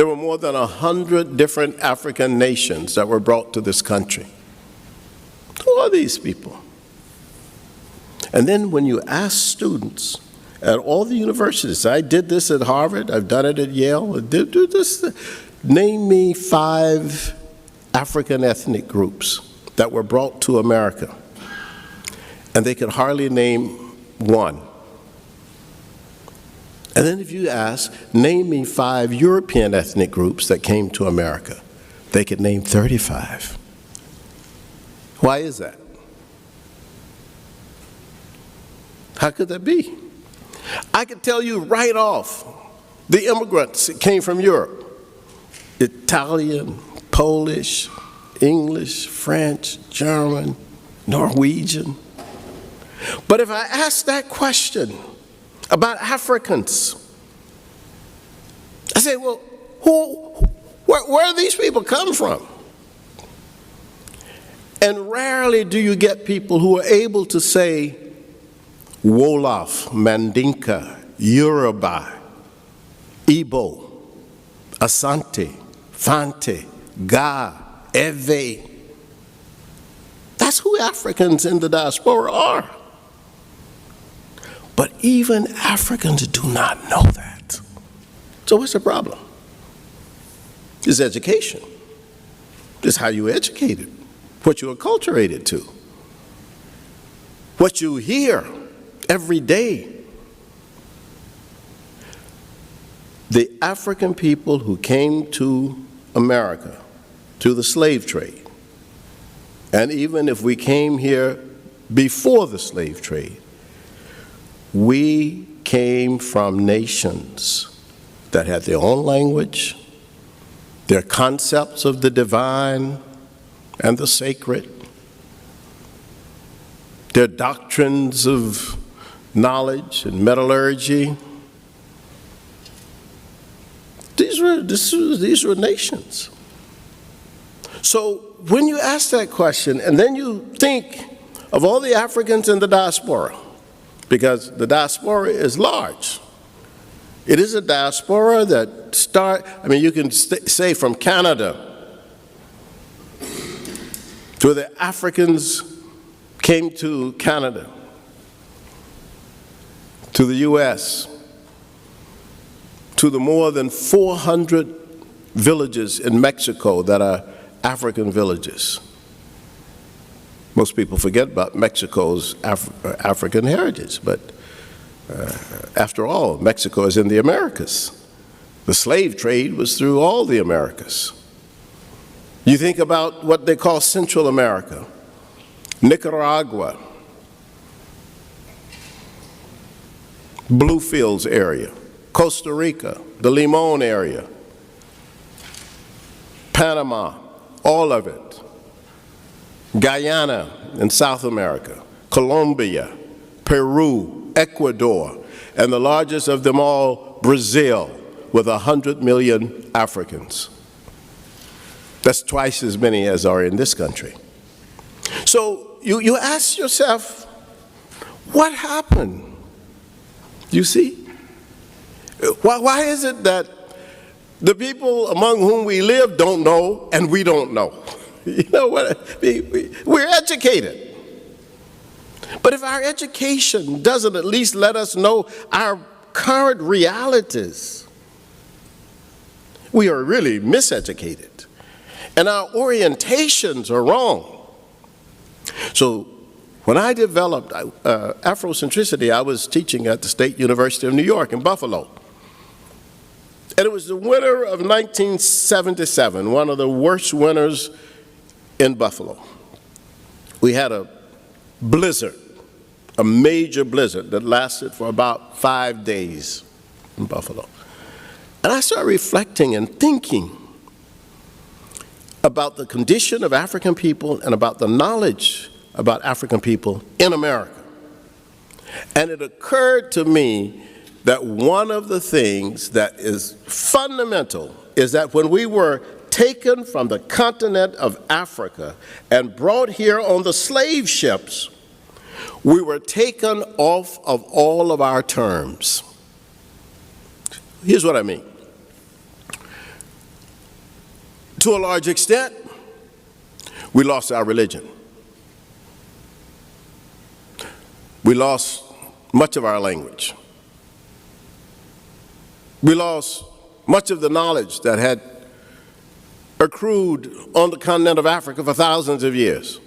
There were more than 100 different African nations that were brought to this country. Who are these people? And then when you ask students at all the universities, I did this at Harvard, I've done it at Yale, do this, name me 5 African ethnic groups that were brought to America. And they could hardly name one. And then if you ask, name me 5 European ethnic groups that came to America, they could name 35. Why is that? How could that be? I could tell you right off, the immigrants that came from Europe, Italian, Polish, English, French, German, Norwegian. But if I ask that question about Africans, I say, well, where do these people come from? And rarely do you get people who are able to say Wolof, Mandinka, Yoruba, Igbo, Asante, Fante, Ga, Ewe. That's who Africans in the diaspora are. But even Africans do not know that. So what's the problem? It's education. It's how you educated, what you are acculturated to, what you hear every day. The African people who came to America through the slave trade, and even if we came here before the slave trade, we came from nations that had their own language, their concepts of the divine and the sacred, their doctrines of knowledge and metallurgy. These were nations. So when you ask that question, and then you think of all the Africans in the diaspora, because the diaspora is large. It is a diaspora that you can say from Canada, to the Africans came to Canada, to the US, to the more than 400 villages in Mexico that are African villages. Most people forget about Mexico's African heritage, but after all, Mexico is in the Americas. The slave trade was through all the Americas. You think about what they call Central America, Nicaragua, Bluefields area, Costa Rica, the Limon area, Panama, all of it. Guyana in South America, Colombia, Peru, Ecuador, and the largest of them all, Brazil, with 100 million Africans. That's twice as many as are in this country. So you ask yourself, what happened? You see? Why is it that the people among whom we live don't know and we don't know? You know what? We're educated. But if our education doesn't at least let us know our current realities, we are really miseducated. And our orientations are wrong. So when I developed Afrocentricity, I was teaching at the State University of New York in Buffalo. And it was the winter of 1977, one of the worst winters in Buffalo. We had a blizzard, a major blizzard that lasted for about 5 days in Buffalo. And I started reflecting and thinking about the condition of African people and about the knowledge about African people in America. And it occurred to me that one of the things that is fundamental is that when we were taken from the continent of Africa and brought here on the slave ships, we were taken off of all of our terms. Here's what I mean. To a large extent, we lost our religion. We lost much of our language. We lost much of the knowledge that had accrued on the continent of Africa for thousands of years.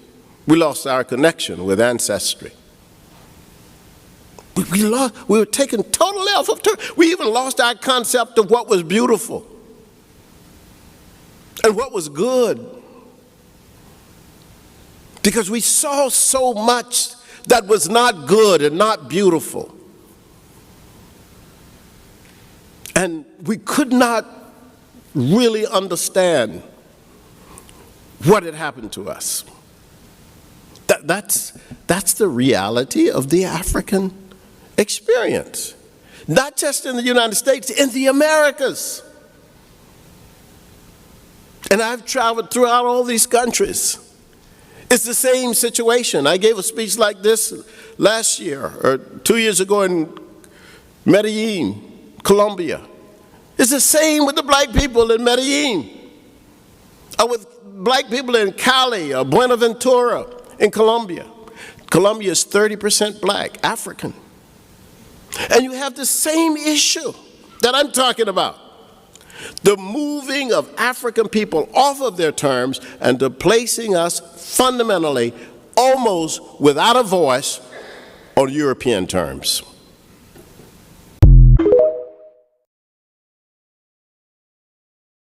We lost our connection with ancestry. We were taken totally off of turn. We even lost our concept of what was beautiful and what was good, because we saw so much that was not good and not beautiful. And we could not really understand what had happened to us. That's the reality of the African experience. Not just in the United States, in the Americas. And I've traveled throughout all these countries. It's the same situation. I gave a speech like this last year or 2 years ago in Medellin, Colombia. It's the same with the black people in Medellin, or with black people in Cali or Buenaventura in Colombia. Colombia is 30% black, African. And you have the same issue that I'm talking about. The moving of African people off of their terms and to placing us fundamentally, almost without a voice, on European terms.